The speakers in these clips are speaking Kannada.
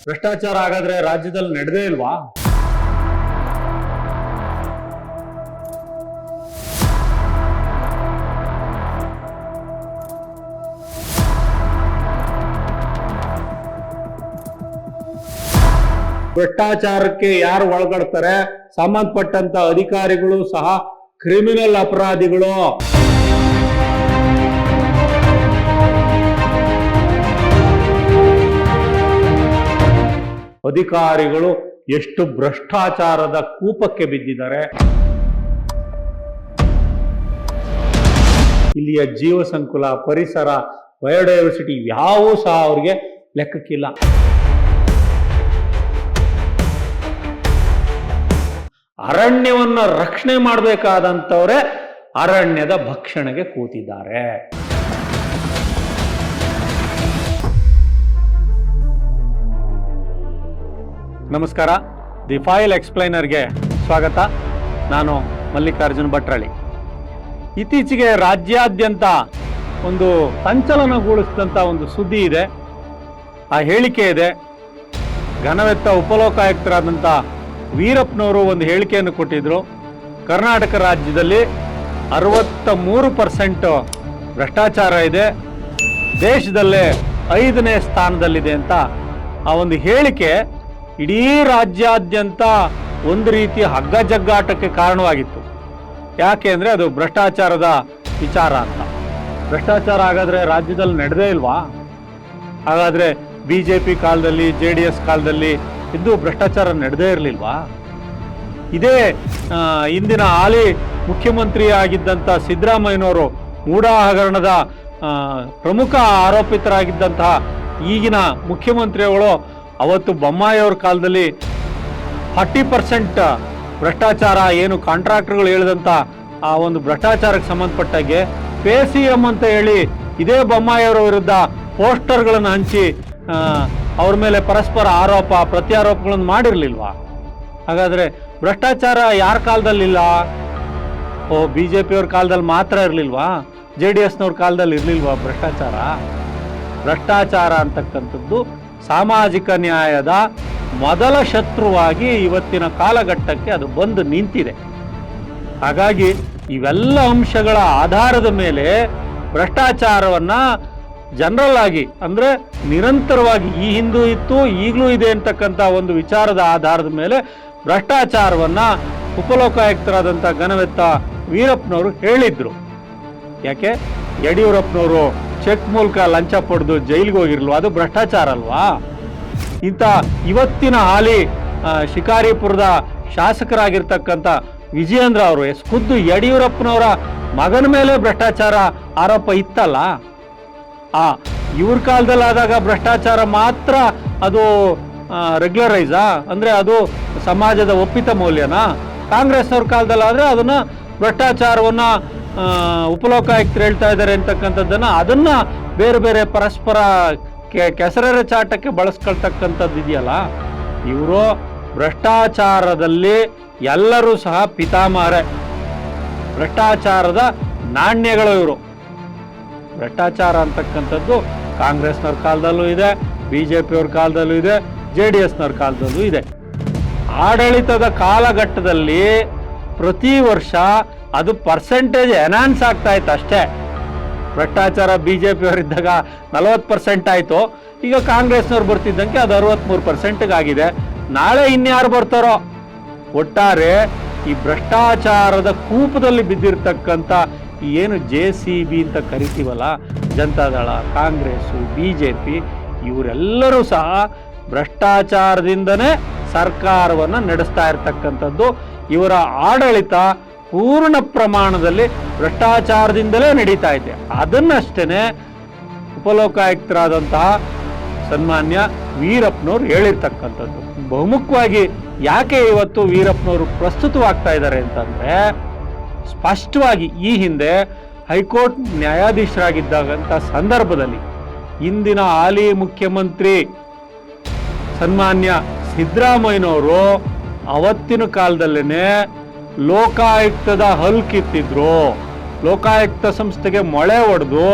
ಭ್ರಷ್ಟಾಚಾರ ಹಾಗಾದ್ರೆ ರಾಜ್ಯದಲ್ಲಿ ನಡೆದೇ ಇಲ್ವಾ? ಭ್ರಷ್ಟಾಚಾರಕ್ಕೆ ಯಾರು ಒಳಗಡ್ತಾರೆ? ಸಂಬಂಧಪಟ್ಟಂತ ಅಧಿಕಾರಿಗಳು ಸಹ ಕ್ರಿಮಿನಲ್ ಅಪರಾಧಿಗಳು. ಅಧಿಕಾರಿಗಳು ಎಷ್ಟು ಭ್ರಷ್ಟಾಚಾರದ ಕೂಪಕ್ಕೆ ಬಿದ್ದಿದ್ದಾರೆ. ಇಲ್ಲಿಯ ಜೀವ ಸಂಕುಲ, ಪರಿಸರ, ಬಯೋಡೈವರ್ಸಿಟಿ ಯಾವೂ ಸಹ ಅವ್ರಿಗೆ ಲೆಕ್ಕಕ್ಕಿಲ್ಲ. ಅರಣ್ಯವನ್ನ ರಕ್ಷಣೆ ಮಾಡಬೇಕಾದಂಥವರೇ ಅರಣ್ಯದ ಭಕ್ಷಣೆಗೆ ಕೂತಿದ್ದಾರೆ. ನಮಸ್ಕಾರ, ದಿ ಫೈಲ್ ಎಕ್ಸ್ಪ್ಲೈನರ್ಗೆ ಸ್ವಾಗತ. ನಾನು ಮಲ್ಲಿಕಾರ್ಜುನ್ ಭಟ್ರಳ್ಳಿ. ಇತ್ತೀಚೆಗೆ ರಾಜ್ಯಾದ್ಯಂತ ಒಂದು ಸಂಚಲನಗೊಳಿಸಿದಂಥ ಒಂದು ಸುದ್ದಿ ಇದೆ. ಆ ಹೇಳಿಕೆ ಇದೆ. ಘನವೆತ್ತ ಉಪಲೋಕಾಯುಕ್ತರಾದಂಥ ವೀರಪ್ಪನವರು ಒಂದು ಹೇಳಿಕೆಯನ್ನು ಕೊಟ್ಟಿದ್ರು. ಕರ್ನಾಟಕ ರಾಜ್ಯದಲ್ಲಿ 63% ಭ್ರಷ್ಟಾಚಾರ ಇದೆ, ದೇಶದಲ್ಲೇ 5ನೇ ಸ್ಥಾನದಲ್ಲಿದೆ ಅಂತ ಆ ಒಂದು ಹೇಳಿಕೆ ಇಡೀ ರಾಜ್ಯಾದ್ಯಂತ ಒಂದು ರೀತಿಯ ಹಗ್ಗ ಜಗ್ಗಾಟಕ್ಕೆ ಕಾರಣವಾಗಿತ್ತು. ಯಾಕೆ ಅಂದರೆ ಅದು ಭ್ರಷ್ಟಾಚಾರದ ವಿಚಾರ ಅಂತ. ಭ್ರಷ್ಟಾಚಾರ ಹಾಗಾದರೆ ರಾಜ್ಯದಲ್ಲಿ ನಡೆದೇ ಇಲ್ವಾ? ಹಾಗಾದರೆ BJP ಕಾಲದಲ್ಲಿ, JDS ಕಾಲದಲ್ಲಿ ಇದ್ದು ಭ್ರಷ್ಟಾಚಾರ ನಡೆದೇ ಇರಲಿಲ್ವಾ? ಇದೇ ಇಂದಿನ ಹಾಲಿ ಮುಖ್ಯಮಂತ್ರಿ ಆಗಿದ್ದಂಥ ಸಿದ್ದರಾಮಯ್ಯನವರು ಮೂಢ ಹಗರಣದ ಪ್ರಮುಖ ಆರೋಪಿತರಾಗಿದ್ದಂತಹ ಈಗಿನ ಮುಖ್ಯಮಂತ್ರಿಗಳು ಅವತ್ತು ಬೊಮ್ಮಾಯಿಯವ್ರ ಕಾಲದಲ್ಲಿ 40% ಭ್ರಷ್ಟಾಚಾರ, ಏನು ಕಾಂಟ್ರಾಕ್ಟರ್ಗಳು ಹೇಳಿದಂಥ ಆ ಒಂದು ಭ್ರಷ್ಟಾಚಾರಕ್ಕೆ ಸಂಬಂಧಪಟ್ಟಾಗೆ PCM ಅಂತ ಹೇಳಿ ಇದೇ ಬೊಮ್ಮಾಯಿಯವರ ವಿರುದ್ಧ ಪೋಸ್ಟರ್ಗಳನ್ನು ಹಂಚಿ ಅವ್ರ ಮೇಲೆ ಪರಸ್ಪರ ಆರೋಪ ಪ್ರತ್ಯಾರೋಪಗಳನ್ನು ಮಾಡಿರಲಿಲ್ವಾ? ಹಾಗಾದರೆ ಭ್ರಷ್ಟಾಚಾರ ಯಾರ ಕಾಲದಲ್ಲಿಲ್ಲ? BJP ಅವ್ರ ಕಾಲದಲ್ಲಿ ಮಾತ್ರ ಇರಲಿಲ್ವಾ? JDSನವ್ರ ಕಾಲದಲ್ಲಿ ಇರಲಿಲ್ವಾ ಭ್ರಷ್ಟಾಚಾರ? ಭ್ರಷ್ಟಾಚಾರ ಅಂತಕ್ಕಂಥದ್ದು ಸಾಮಾಜಿಕ ನ್ಯಾಯದ ಮೊದಲ ಶತ್ರುವಾಗಿ ಇವತ್ತಿನ ಕಾಲಘಟ್ಟಕ್ಕೆ ಅದು ಬಂದು ನಿಂತಿದೆ. ಹಾಗಾಗಿ ಇವೆಲ್ಲ ಅಂಶಗಳ ಆಧಾರದ ಮೇಲೆ ಭ್ರಷ್ಟಾಚಾರವನ್ನು ಜನರಲ್ ಆಗಿ, ಅಂದರೆ ನಿರಂತರವಾಗಿ ಈ ಹಿಂದೂ ಇತ್ತು ಈಗಲೂ ಇದೆ ಅಂತಕ್ಕಂಥ ಒಂದು ವಿಚಾರದ ಆಧಾರದ ಮೇಲೆ ಭ್ರಷ್ಟಾಚಾರವನ್ನು ಉಪಲೋಕಾಯುಕ್ತರಾದಂಥ ಘನವೆತ್ತ ವೀರಪ್ಪನವರು ಹೇಳಿದ್ರು. ಯಾಕೆ? ಯಡಿಯೂರಪ್ಪನವರು ಚೆಕ್ ಮೂಲಕ ಲಂಚ ಪಡೆದು ಜೈಲಿಗೆ ಹೋಗಿರ್ಲ್ವ? ಅದು ಭ್ರಷ್ಟಾಚಾರ ಅಲ್ವಾ? ಇಂಥ ಇವತ್ತಿನ ಹಾಲಿ ಶಿಕಾರಿಪುರದ ಶಾಸಕರಾಗಿರ್ತಕ್ಕಂಥ ವಿಜಯೇಂದ್ರ ಅವರು ಖುದ್ದು ಯಡಿಯೂರಪ್ಪನವರ ಮಗನ ಮೇಲೆ ಭ್ರಷ್ಟಾಚಾರ ಆರೋಪ ಇತ್ತಲ್ಲ, ಇವ್ರ ಕಾಲದಲ್ಲಾದಾಗ ಭ್ರಷ್ಟಾಚಾರ ಮಾತ್ರ ಅದು ರೆಗ್ಯುಲರೈಸಾ? ಅಂದರೆ ಅದು ಸಮಾಜದ ಒಪ್ಪಿತ ಮೌಲ್ಯನಾ? ಕಾಂಗ್ರೆಸ್ನವ್ರ ಕಾಲದಲ್ಲಾದರೆ ಅದನ್ನು ಭ್ರಷ್ಟಾಚಾರವನ್ನು ಉಪಲೋಕಾಯುಕ್ತರು ಹೇಳ್ತಾ ಇದ್ದಾರೆ ಅಂತಕ್ಕಂಥದ್ದನ್ನು ಅದನ್ನು ಬೇರೆ ಬೇರೆ ಪರಸ್ಪರ ಕೆಸರೆರೆ ಚಾಟಕ್ಕೆ ಬಳಸ್ಕೊಳ್ತಕ್ಕಂಥದ್ದು ಇದೆಯಲ್ಲ. ಇವರು ಭ್ರಷ್ಟಾಚಾರದಲ್ಲಿ ಎಲ್ಲರೂ ಸಹ ಪಿತಾಮಹರೇ, ಭ್ರಷ್ಟಾಚಾರದ ನಾಣ್ಯಗಳು ಇವರು. ಭ್ರಷ್ಟಾಚಾರ ಅಂತಕ್ಕಂಥದ್ದು ಕಾಂಗ್ರೆಸ್ನವ್ರ ಕಾಲದಲ್ಲೂ ಇದೆ, BJP ಅವ್ರ ಕಾಲದಲ್ಲೂ ಇದೆ, JDSನವ್ರ ಕಾಲದಲ್ಲೂ ಇದೆ. ಆಡಳಿತದ ಕಾಲಘಟ್ಟದಲ್ಲಿ ಪ್ರತಿ ವರ್ಷ ಅದು ಪರ್ಸೆಂಟೇಜ್ ಎನ್ಹಾನ್ಸ್ ಆಗ್ತಾ ಇತ್ತು ಅಷ್ಟೇ. ಭ್ರಷ್ಟಾಚಾರ BJP ಅವರಿದ್ದಾಗ 40% ಆಯಿತು, ಈಗ ಕಾಂಗ್ರೆಸ್ನವ್ರು ಬರ್ತಿದ್ದಂಗೆ ಅದು 63% ಆಗಿದೆ. ನಾಳೆ ಇನ್ಯಾರು ಬರ್ತಾರೋ? ಒಟ್ಟಾರೆ ಈ ಭ್ರಷ್ಟಾಚಾರದ ಕೂಪದಲ್ಲಿ ಬಿದ್ದಿರ್ತಕ್ಕಂಥ ಏನು JCB ಅಂತ ಕರಿತೀವಲ್ಲ, ಜನತಾದಳ, ಕಾಂಗ್ರೆಸ್ಸು, BJP ಇವರೆಲ್ಲರೂ ಸಹ ಭ್ರಷ್ಟಾಚಾರದಿಂದನೇ ಸರ್ಕಾರವನ್ನು ನಡೆಸ್ತಾ ಇರ್ತಕ್ಕಂಥದ್ದು. ಇವರ ಆಡಳಿತ ಪೂರ್ಣ ಪ್ರಮಾಣದಲ್ಲಿ ಭ್ರಷ್ಟಾಚಾರದಿಂದಲೇ ನಡೀತಾ ಇದೆ. ಅದನ್ನಷ್ಟೇ ಉಪಲೋಕಾಯುಕ್ತರಾದಂತಹ ಸನ್ಮಾನ್ಯ ವೀರಪ್ಪನವರು ಹೇಳಿರ್ತಕ್ಕಂಥದ್ದು. ಬಹುಮುಖವಾಗಿ ಯಾಕೆ ಇವತ್ತು ವೀರಪ್ಪನವರು ಪ್ರಸ್ತುತವಾಗ್ತಾ ಇದ್ದಾರೆ ಅಂತಂದರೆ, ಸ್ಪಷ್ಟವಾಗಿ ಈ ಹಿಂದೆ ಹೈಕೋರ್ಟ್ ನ್ಯಾಯಾಧೀಶರಾಗಿದ್ದಂಥ ಸಂದರ್ಭದಲ್ಲಿ ಇಂದಿನ ಹಾಲಿ ಮುಖ್ಯಮಂತ್ರಿ ಸನ್ಮಾನ್ಯ ಸಿದ್ದರಾಮಯ್ಯನವರು ಅವತ್ತಿನ ಕಾಲದಲ್ಲೇ ಲೋಕಾಯುಕ್ತದ ಹಲ್ ಕಿತ್ತಿದ್ರು. ಲೋಕಾಯುಕ್ತ ಸಂಸ್ಥೆಗೆ ಮೊಳೆ ಹೊಡೆದು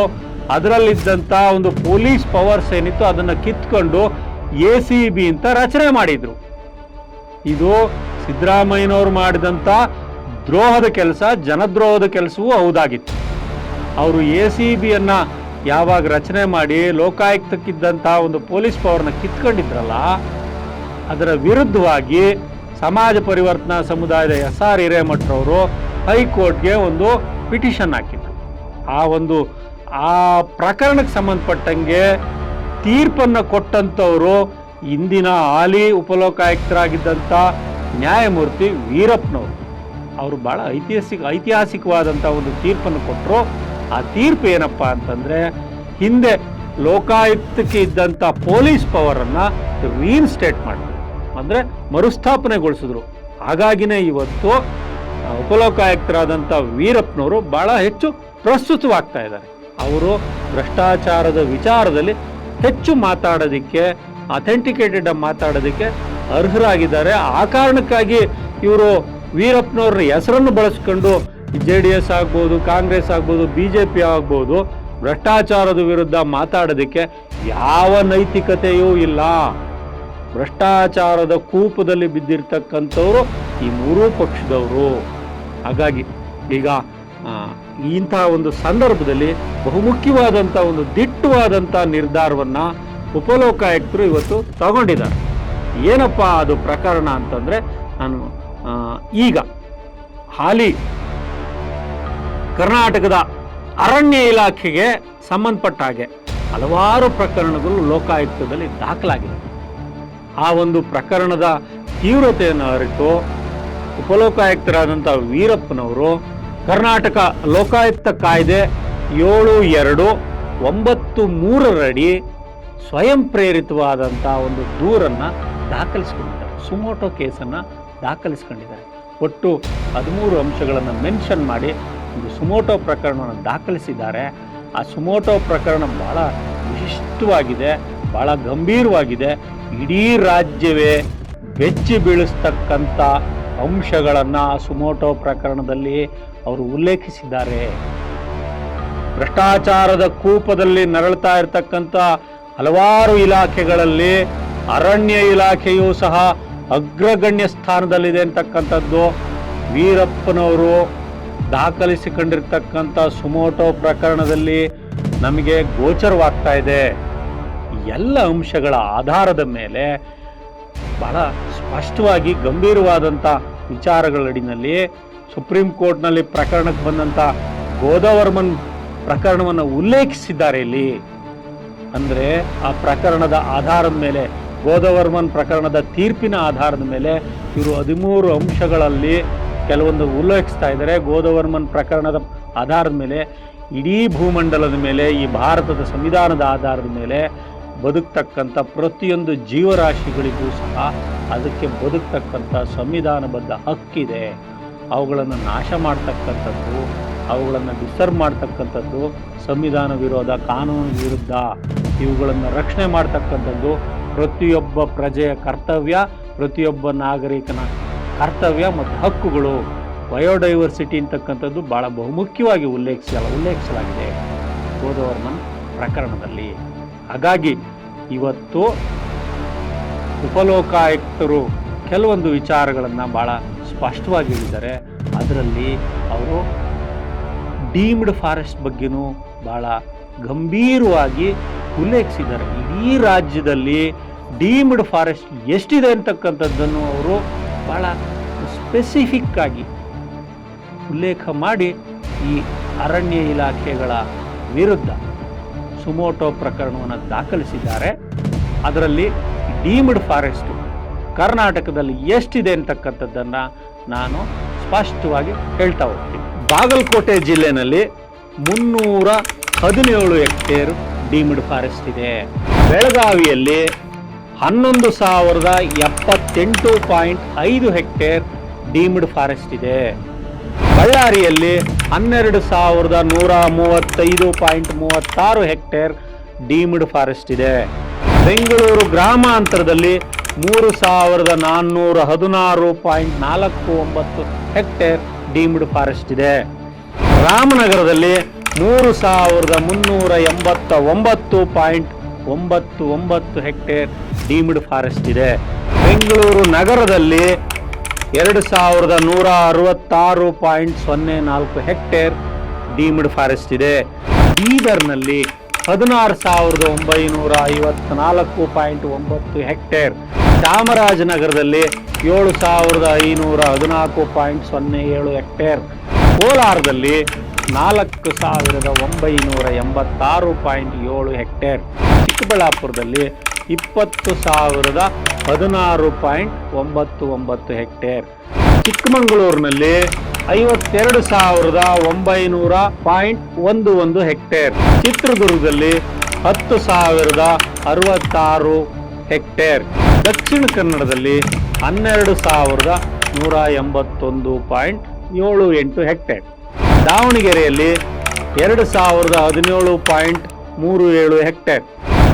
ಅದರಲ್ಲಿದ್ದಂಥ ಒಂದು ಪೊಲೀಸ್ ಪವರ್ಸ್ ಏನಿತ್ತು ಅದನ್ನು ಕಿತ್ಕೊಂಡು ACB ಅಂತ ರಚನೆ ಮಾಡಿದ್ರು. ಇದು ಸಿದ್ದರಾಮಯ್ಯನವರು ಮಾಡಿದಂಥ ದ್ರೋಹದ ಕೆಲಸ, ಜನದ್ರೋಹದ ಕೆಲಸವೂ ಹೌದಾಗಿತ್ತು. ಅವರು ACBಯನ್ನ ಯಾವಾಗ ರಚನೆ ಮಾಡಿ ಲೋಕಾಯುಕ್ತಕ್ಕಿದ್ದಂಥ ಒಂದು ಪೊಲೀಸ್ ಪವರ್ನ ಕಿತ್ಕೊಂಡಿದ್ರಲ್ಲ, ಅದರ ವಿರುದ್ಧವಾಗಿ ಸಮಾಜ ಪರಿವರ್ತನಾ ಸಮುದಾಯದ SR ಹಿರೇಮಠರವರು ಹೈಕೋರ್ಟ್ಗೆ ಒಂದು ಪಿಟಿಷನ್ ಹಾಕಿದ್ರು. ಆ ಪ್ರಕರಣಕ್ಕೆ ಸಂಬಂಧಪಟ್ಟಂಗೆ ತೀರ್ಪನ್ನು ಕೊಟ್ಟಂಥವರು ಇಂದಿನ ಹಾಲಿ ಉಪಲೋಕಾಯುಕ್ತರಾಗಿದ್ದಂಥ ನ್ಯಾಯಮೂರ್ತಿ ವೀರಪ್ಪನವರು. ಅವರು ಬಹಳ ಐತಿಹಾಸಿಕವಾದಂಥ ಒಂದು ತೀರ್ಪನ್ನು ಕೊಟ್ಟರು. ಆ ತೀರ್ಪು ಏನಪ್ಪ ಅಂತಂದರೆ, ಹಿಂದೆ ಲೋಕಾಯುಕ್ತಕ್ಕೆ ಇದ್ದಂಥ ಪೊಲೀಸ್ ಪವರನ್ನು ರೀಇನ್ಸ್ಟೇಟ್ ಮಾಡಿದ್ರು, ಅಂದರೆ ಮರುಸ್ಥಾಪನೆಗೊಳಿಸಿದ್ರು. ಹಾಗಾಗಿನೇ ಇವತ್ತು ಉಪಲೋಕಾಯುಕ್ತರಾದಂಥ ವೀರಪ್ಪನವರು ಬಹಳ ಹೆಚ್ಚು ಪ್ರಸ್ತುತವಾಗ್ತಾ ಇದ್ದಾರೆ. ಅವರು ಭ್ರಷ್ಟಾಚಾರದ ವಿಚಾರದಲ್ಲಿ ಹೆಚ್ಚು ಮಾತಾಡೋದಕ್ಕೆ, ಅಥೆಂಟಿಕೇಟೆಡ್ ಮಾತಾಡೋದಕ್ಕೆ ಅರ್ಹರಾಗಿದ್ದಾರೆ. ಆ ಕಾರಣಕ್ಕಾಗಿ ಇವರು ವೀರಪ್ಪನವ್ರ ಹೆಸರನ್ನು ಬಳಸ್ಕೊಂಡು JDS ಆಗ್ಬೋದು, ಕಾಂಗ್ರೆಸ್ ಆಗ್ಬೋದು, BJP ಆಗ್ಬೋದು, ಭ್ರಷ್ಟಾಚಾರದ ವಿರುದ್ಧ ಮಾತಾಡೋದಕ್ಕೆ ಯಾವ ನೈತಿಕತೆಯೂ ಇಲ್ಲ. ಭ್ರಷ್ಟಾಚಾರದ ಕೂಪದಲ್ಲಿ ಬಿದ್ದಿರ್ತಕ್ಕಂಥವ್ರು ಈ ಮೂರೂ ಪಕ್ಷದವರು. ಹಾಗಾಗಿ ಈಗ ಇಂತಹ ಒಂದು ಸಂದರ್ಭದಲ್ಲಿ ಬಹುಮುಖ್ಯವಾದಂಥ ಒಂದು ದಿಟ್ಟವಾದಂಥ ನಿರ್ಧಾರವನ್ನು ಉಪಲೋಕಾಯುಕ್ತರು ಇವತ್ತು ತಗೊಂಡಿದ್ದಾರೆ. ಏನಪ್ಪ ಅದು ಪ್ರಕರಣ ಅಂತಂದರೆ, ನಾನು ಈಗ ಹಾಲಿ ಕರ್ನಾಟಕದ ಅರಣ್ಯ ಇಲಾಖೆಗೆ ಸಂಬಂಧಪಟ್ಟ ಹಾಗೆ ಹಲವಾರು ಪ್ರಕರಣಗಳು ಲೋಕಾಯುಕ್ತದಲ್ಲಿ ದಾಖಲಾಗಿದೆ. ಆ ಒಂದು ಪ್ರಕರಣದ ತೀವ್ರತೆಯನ್ನು ಅರಿತು ಉಪಲೋಕಾಯುಕ್ತರಾದಂಥ ವೀರಪ್ಪನವರು ಕರ್ನಾಟಕ ಲೋಕಾಯುಕ್ತ ಕಾಯ್ದೆ 7293 ಸ್ವಯಂ ಪ್ರೇರಿತವಾದಂಥ ಒಂದು ದೂರನ್ನು ದಾಖಲಿಸಿಕೊಂಡಿದ್ದಾರೆ. ಸುಮೋಟೋ ಕೇಸನ್ನು ದಾಖಲಿಸಿಕೊಂಡಿದ್ದಾರೆ. ಒಟ್ಟು 13 ಅಂಶಗಳನ್ನು ಮೆನ್ಷನ್ ಮಾಡಿ ಒಂದು ಸುಮೋಟೋ ಪ್ರಕರಣವನ್ನು ದಾಖಲಿಸಿದ್ದಾರೆ. ಆ ಸುಮೋಟೋ ಪ್ರಕರಣ ಬಹಳ ವಿಶಿಷ್ಟವಾಗಿದೆ, ಬಹಳ ಗಂಭೀರವಾಗಿದೆ. ಇಡೀ ರಾಜ್ಯವೇ ಬೆಚ್ಚಿ ಬೀಳಿಸ್ತಕ್ಕಂಥ ಅಂಶಗಳನ್ನು ಆ ಸುಮೋಟೋ ಪ್ರಕರಣದಲ್ಲಿ ಅವರು ಉಲ್ಲೇಖಿಸಿದ್ದಾರೆ. ಭ್ರಷ್ಟಾಚಾರದ ಕೂಪದಲ್ಲಿ ನರಳ್ತಾ ಇರತಕ್ಕಂಥ ಹಲವಾರು ಇಲಾಖೆಗಳಲ್ಲಿ ಅರಣ್ಯ ಇಲಾಖೆಯೂ ಸಹ ಅಗ್ರಗಣ್ಯ ಸ್ಥಾನದಲ್ಲಿದೆ ಅಂತಕ್ಕಂಥದ್ದು ವೀರಪ್ಪನವರು ದಾಖಲಿಸಿಕೊಂಡಿರ್ತಕ್ಕಂಥ ಸುಮೋಟೋ ಪ್ರಕರಣದಲ್ಲಿ ನಮಗೆ ಗೋಚರವಾಗ್ತಾ ಇದೆ. ಎಲ್ಲ ಅಂಶಗಳ ಆಧಾರದ ಮೇಲೆ ಬಹಳ ಸ್ಪಷ್ಟವಾಗಿ ಗಂಭೀರವಾದಂಥ ವಿಚಾರಗಳಡಿನಲ್ಲಿ ಸುಪ್ರೀಂ ಕೋರ್ಟ್ನಲ್ಲಿ ಪ್ರಕರಣಕ್ಕೆ ಬಂದಂಥ ಗೋದವರ್ಮನ್ ಪ್ರಕರಣವನ್ನು ಉಲ್ಲೇಖಿಸಿದ್ದಾರೆ ಇಲ್ಲಿ. ಅಂದರೆ ಆ ಪ್ರಕರಣದ ಆಧಾರದ ಮೇಲೆ, ಗೋದವರ್ಮನ್ ಪ್ರಕರಣದ ತೀರ್ಪಿನ ಆಧಾರದ ಮೇಲೆ ಇವರು 13 ಅಂಶಗಳಲ್ಲಿ ಕೆಲವೊಂದು ಉಲ್ಲೇಖಿಸ್ತಾ ಇದ್ದಾರೆ. ಗೋದವರ್ಮನ್ ಪ್ರಕರಣದ ಆಧಾರದ ಮೇಲೆ ಇಡೀ ಭೂಮಂಡಲದ ಮೇಲೆ, ಈ ಭಾರತದ ಸಂವಿಧಾನದ ಆಧಾರದ ಮೇಲೆ ಬದುಕ್ತಕ್ಕಂಥ ಪ್ರತಿಯೊಂದು ಜೀವರಾಶಿಗಳಿಗೂ ಸಹ ಅದಕ್ಕೆ ಬದುಕ್ತಕ್ಕಂಥ ಸಂವಿಧಾನಬದ್ಧ ಹಕ್ಕಿದೆ. ಅವುಗಳನ್ನು ನಾಶ ಮಾಡ್ತಕ್ಕಂಥದ್ದು, ಅವುಗಳನ್ನು ಡಿಸ್ಟರ್ಬ್ ಮಾಡ್ತಕ್ಕಂಥದ್ದು ಸಂವಿಧಾನ ವಿರೋಧ, ಕಾನೂನು ವಿರುದ್ಧ. ಇವುಗಳನ್ನು ರಕ್ಷಣೆ ಮಾಡ್ತಕ್ಕಂಥದ್ದು ಪ್ರತಿಯೊಬ್ಬ ಪ್ರಜೆಯ ಕರ್ತವ್ಯ, ಪ್ರತಿಯೊಬ್ಬ ನಾಗರಿಕನ ಕರ್ತವ್ಯ ಮತ್ತು ಹಕ್ಕುಗಳು. ಬಯೋಡೈವರ್ಸಿಟಿ ಅಂತಕ್ಕಂಥದ್ದು ಭಾಳ ಬಹುಮುಖ್ಯವಾಗಿ ಉಲ್ಲೇಖಿಸಲಾಗಿದೆ ಗೋದವರ್ಮನ್ ಪ್ರಕರಣದಲ್ಲಿ. ಹಾಗಾಗಿ ಇವತ್ತು ಉಪಲೋಕಾಯುಕ್ತರು ಕೆಲವೊಂದು ವಿಚಾರಗಳನ್ನು ಭಾಳ ಸ್ಪಷ್ಟವಾಗಿ ಹೇಳಿದ್ದಾರೆ. ಅದರಲ್ಲಿ ಅವರು ಡೀಮ್ಡ್ ಫಾರೆಸ್ಟ್ ಬಗ್ಗೆನೂ ಭಾಳ ಗಂಭೀರವಾಗಿ ಉಲ್ಲೇಖಿಸಿದ್ದಾರೆ. ಇಡೀ ರಾಜ್ಯದಲ್ಲಿ ಡೀಮ್ಡ್ ಫಾರೆಸ್ಟ್ ಎಷ್ಟಿದೆ ಅಂತಕ್ಕಂಥದ್ದನ್ನು ಅವರು ಭಾಳ ಸ್ಪೆಸಿಫಿಕ್ ಆಗಿ ಉಲ್ಲೇಖ ಮಾಡಿ ಈ ಅರಣ್ಯ ಇಲಾಖೆಗಳ ವಿರುದ್ಧ ಸುಮೋಟೋ ಪ್ರಕರಣವನ್ನು ದಾಖಲಿಸಿದ್ದಾರೆ. ಅದರಲ್ಲಿ ಡೀಮ್ಡ್ ಫಾರೆಸ್ಟು ಕರ್ನಾಟಕದಲ್ಲಿ ಎಷ್ಟಿದೆ ಅಂತಕ್ಕಂಥದ್ದನ್ನು ನಾನು ಸ್ಪಷ್ಟವಾಗಿ ಹೇಳ್ತಾ ಹೋಗ್ತೀನಿ. ಬಾಗಲಕೋಟೆ ಜಿಲ್ಲೆಯಲ್ಲಿ 317 ಹೆಕ್ಟೇರ್ ಡೀಮ್ಡ್ ಫಾರೆಸ್ಟ್ ಇದೆ. ಬೆಳಗಾವಿಯಲ್ಲಿ 11,078.5 ಹೆಕ್ಟೇರ್ ಡೀಮ್ಡ್ ಫಾರೆಸ್ಟ್ ಇದೆ. ಬಳ್ಳಾರಿಯಲ್ಲಿ 12,135.36 ಹೆಕ್ಟೇರ್ ಡೀಮ್ಡ್ ಫಾರೆಸ್ಟ್ ಇದೆ. ಬೆಂಗಳೂರು ಗ್ರಾಮಾಂತರದಲ್ಲಿ 3,416.49 ಹೆಕ್ಟೇರ್ ಡೀಮ್ಡ್ ಫಾರೆಸ್ಟ್ ಇದೆ. ರಾಮನಗರದಲ್ಲಿ 3,389.99 ಹೆಕ್ಟೇರ್ ಡೀಮ್ಡ್ ಫಾರೆಸ್ಟ್ ಇದೆ. ಬೆಂಗಳೂರು ನಗರದಲ್ಲಿ 2166.04 ಹೆಕ್ಟೇರ್ ಡೀಮ್ಡ್ ಫಾರೆಸ್ಟ್ ಇದೆ. ಬೀದರ್ನಲ್ಲಿ 16,954.9 ಹೆಕ್ಟೇರ್, ಚಾಮರಾಜನಗರದಲ್ಲಿ 7,514.07 ಹೆಕ್ಟೇರ್, ಕೋಲಾರದಲ್ಲಿ 4,986.7 ಹೆಕ್ಟೇರ್, ಚಿಕ್ಕಬಳ್ಳಾಪುರದಲ್ಲಿ 20,016.99 ಹೆಕ್ಟೇರ್, ಚಿಕ್ಕಮಗಳೂರಿನಲ್ಲಿ 52,900.11 ಹೆಕ್ಟೇರ್, ಚಿತ್ರದುರ್ಗದಲ್ಲಿ 10,066 ಹೆಕ್ಟೇರ್, ದಕ್ಷಿಣ ಕನ್ನಡದಲ್ಲಿ 12,181.78 ಹೆಕ್ಟೇರ್, ದಾವಣಗೆರೆಯಲ್ಲಿ 2,017.37 ಹೆಕ್ಟೇರ್,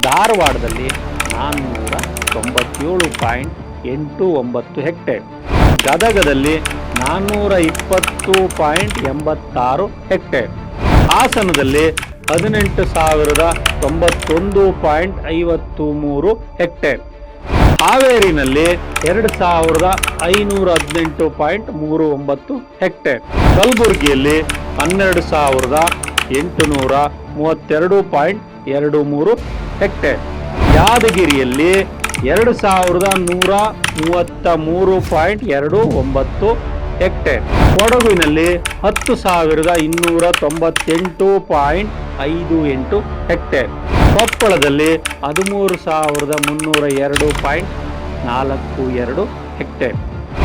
ಧಾರವಾಡದಲ್ಲಿ 497.89 ಹೆಕ್ಟೇರ್, ಗದಗದಲ್ಲಿ 420.86 ಹೆಕ್ಟೇರ್, ಹಾಸನದಲ್ಲಿ 18,091.53 ಹೆಕ್ಟೇರ್, ಹಾವೇರಿನಲ್ಲಿ 2,518.39 ಹೆಕ್ಟೇರ್, ಕಲಬುರಗಿಯಲ್ಲಿ 12,832.23 ಹೆಕ್ಟೇರ್, ಯಾದಗಿರಿಯಲ್ಲಿ 2,133.29 ಹೆಕ್ಟೇರ್, ಕೊಡಗಿನಲ್ಲಿ 10,298.58 ಹೆಕ್ಟೇರ್, ಕೊಪ್ಪಳದಲ್ಲಿ 13,302.42 ಹೆಕ್ಟೇರ್,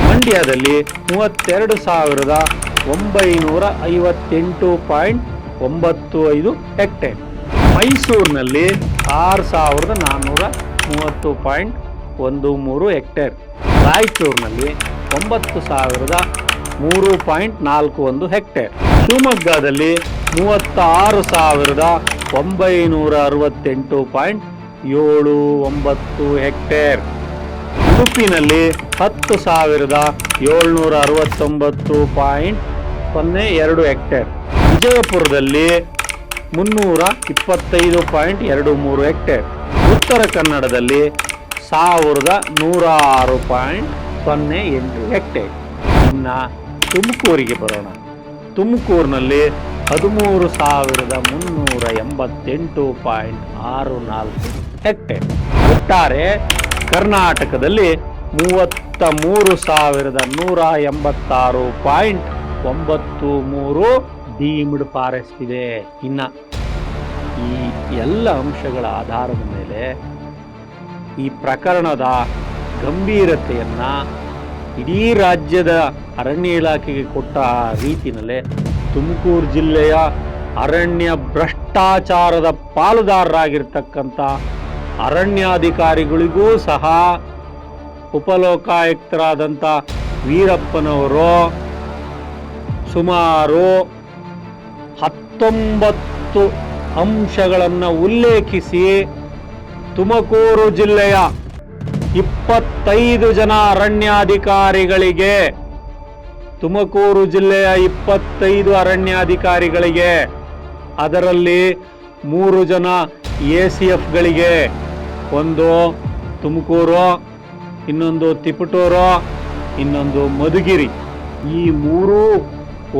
ಮಂಡ್ಯದಲ್ಲಿ 32,958.95 ಹೆಕ್ಟೇರ್, ಮೈಸೂರಿನಲ್ಲಿ 6,430.13 ಹೆಕ್ಟೇರ್, ರಾಯಚೂರಿನಲ್ಲಿ 9,003.41 ಹೆಕ್ಟೇರ್, ಶಿವಮೊಗ್ಗದಲ್ಲಿ 36,968.79 ಹೆಕ್ಟೇರ್, ಉಡುಪಿನಲ್ಲಿ 10,769.02 ಹೆಕ್ಟೇರ್, ವಿಜಯಪುರದಲ್ಲಿ 325.23 ಹೆಕ್ಟೇರ್, ಉತ್ತರ ಕನ್ನಡದಲ್ಲಿ 1,106.08 ಹೆಕ್ಟೇರ್. ಇನ್ನು ತುಮಕೂರಿಗೆ ಬರೋಣ. ತುಮಕೂರಿನಲ್ಲಿ 13,388.64 ಹೆಕ್ಟೇರ್. ಒಟ್ಟಾರೆ ಕರ್ನಾಟಕದಲ್ಲಿ 33,186.93 ಡೀಮ್ಡ್ ಫಾರೆಸ್ಟ್ ಇದೆ. ಇನ್ನು ಈ ಎಲ್ಲ ಅಂಶಗಳ ಆಧಾರದ ಮೇಲೆ ಈ ಪ್ರಕರಣದ ಗಂಭೀರತೆಯನ್ನ ಇಡೀ ರಾಜ್ಯದ ಅರಣ್ಯ ಇಲಾಖೆಗೆ ಕೊಟ್ಟ ರೀತಿಯಲ್ಲೇ ತುಮಕೂರು ಜಿಲ್ಲೆಯ ಅರಣ್ಯ ಭ್ರಷ್ಟಾಚಾರದ ಪಾಲುದಾರರಾಗಿರ್ತಕ್ಕಂಥ ಅರಣ್ಯಾಧಿಕಾರಿಗಳಿಗೂ ಸಹ ಉಪಲೋಕಾಯುಕ್ತರಾದಂಥ ವೀರಪ್ಪನವರು ಸುಮಾರು 19 ಅಂಶಗಳನ್ನು ಉಲ್ಲೇಖಿಸಿ ತುಮಕೂರು ಜಿಲ್ಲೆಯ 25 ಜನ ಅರಣ್ಯಾಧಿಕಾರಿಗಳಿಗೆ ಅದರಲ್ಲಿ 3 ಜನ ACFಗಳಿಗೆ, ಒಂದು ತುಮಕೂರು, ಇನ್ನೊಂದು ತಿಪಟೂರು, ಇನ್ನೊಂದು ಮಧುಗಿರಿ, ಈ 3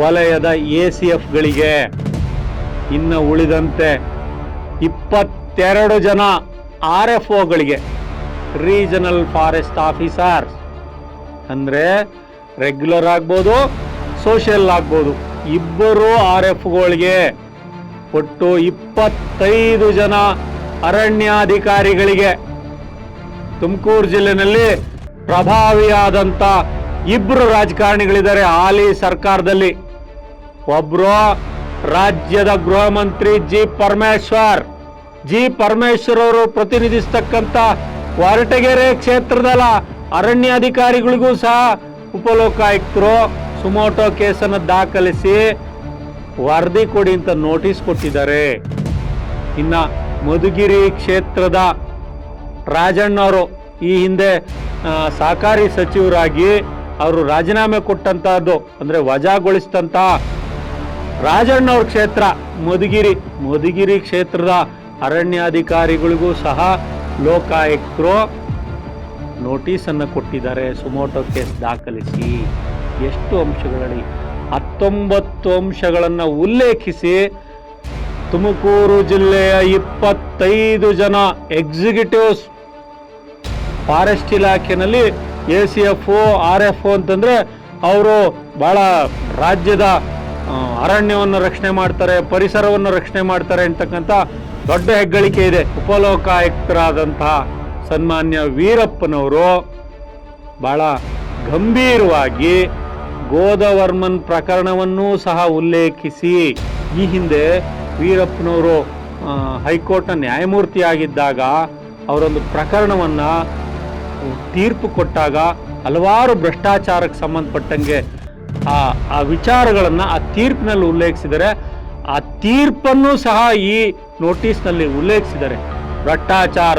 ವಲಯದ ACFಗಳಿಗೆ, ಇನ್ನು ಉಳಿದಂತೆ 22 ಜನ RFOಗಳಿಗೆ, ರೀಜನಲ್ ಫಾರೆಸ್ಟ್ ಆಫೀಸರ್ಸ್, ಅಂದರೆ ರೆಗ್ಯುಲರ್ ಆಗ್ಬೋದು, ಸೋಷಿಯಲ್ ಆಗ್ಬೋದು, 2 RFಗಳಿಗೆ, ಒಟ್ಟು 25 ಜನ ಅರಣ್ಯಾಧಿಕಾರಿಗಳಿಗೆ ತುಮಕೂರು ಜಿಲ್ಲೆನಲ್ಲಿ ಪ್ರಭಾವಿಯಾದಂಥ 2 ರಾಜಕಾರಣಿಗಳಿದ್ದಾರೆ ಹಾಲಿ ಸರ್ಕಾರದಲ್ಲಿ. ಒಬ್ರು ರಾಜ್ಯದ ಗೃಹ ಮಂತ್ರಿ ಜಿ ಪರಮೇಶ್ವರ್ ಅವರು ಪ್ರತಿನಿಧಿಸ್ತಕ್ಕಂಥ ಹೊರಟಗೆರೆ ಕ್ಷೇತ್ರದ ಅರಣ್ಯಾಧಿಕಾರಿಗಳಿಗೂ ಸಹ ಉಪಲೋಕಾಯುಕ್ತರು ಸುಮೋಟೋ ಕೇಸನ್ನು ದಾಖಲಿಸಿ ವರದಿ ಕೊಡಿ ಅಂತ ನೋಟಿಸ್ ಕೊಟ್ಟಿದ್ದಾರೆ. ಇನ್ನ ಮಧುಗಿರಿ ಕ್ಷೇತ್ರದ ರಾಜಣ್ಣವರು ಈ ಹಿಂದೆ ಸಹಕಾರಿ ಸಚಿವರಾಗಿ ಅವರು ರಾಜೀನಾಮೆ ಕೊಟ್ಟಂತಹದ್ದು, ಅಂದ್ರೆ ವಜಾಗೊಳಿಸಿದಂತ ರಾಜಣ್ಣವ್ರ ಕ್ಷೇತ್ರ ಮಧುಗಿರಿ ಕ್ಷೇತ್ರದ ಅರಣ್ಯಾಧಿಕಾರಿಗಳಿಗೂ ಸಹ ಲೋಕಾಯುಕ್ತರು ನೋಟಿಸನ್ನು ಕೊಟ್ಟಿದ್ದಾರೆ ಸುಮೋಟೋ ಕೇಸ್ ದಾಖಲಿಸಿ. ಎಷ್ಟು ಅಂಶಗಳಲ್ಲಿ? 19 ಅಂಶಗಳನ್ನು ಉಲ್ಲೇಖಿಸಿ ತುಮಕೂರು ಜಿಲ್ಲೆಯ 25 ಜನ ಎಕ್ಸಿಕ್ಯೂಟಿವ್ಸ್ ಫಾರೆಸ್ಟ್ ಇಲಾಖೆಯಲ್ಲಿ ACF RF ಅಂತಂದ್ರೆ ಅವರು ಬಹಳ ರಾಜ್ಯದ ಅರಣ್ಯವನ್ನು ರಕ್ಷಣೆ ಮಾಡ್ತಾರೆ, ಪರಿಸರವನ್ನು ರಕ್ಷಣೆ ಮಾಡ್ತಾರೆ ಅಂತಕ್ಕಂಥ ದೊಡ್ಡ ಹೆಗ್ಗಳಿಕೆ ಇದೆ. ಉಪಲೋಕಾಯುಕ್ತರಾದಂತಹ ಸನ್ಮಾನ್ಯ ವೀರಪ್ಪನವರು ಬಹಳ ಗಂಭೀರವಾಗಿ ಗೋದವರ್ಮನ್ ಪ್ರಕರಣವನ್ನೂ ಸಹ ಉಲ್ಲೇಖಿಸಿ, ಈ ಹಿಂದೆ ವೀರಪ್ಪನವರು ಹೈಕೋರ್ಟ್ನ ನ್ಯಾಯಮೂರ್ತಿಯಾಗಿದ್ದಾಗ ಅವರೊಂದು ಪ್ರಕರಣವನ್ನು ತೀರ್ಪು ಕೊಟ್ಟಾಗ ಹಲವಾರು ಭ್ರಷ್ಟಾಚಾರಕ್ಕೆ ಸಂಬಂಧಪಟ್ಟಂಗೆ ಆ ವಿಚಾರಗಳನ್ನು ಆ ತೀರ್ಪಿನಲ್ಲಿ ಉಲ್ಲೇಖಿಸಿದರೆ, ಆ ತೀರ್ಪನ್ನು ಸಹ ಈ ನೋಟಿಸ್ನಲ್ಲಿ ಉಲ್ಲೇಖಿಸಿದ್ದಾರೆ. ಭ್ರಷ್ಟಾಚಾರ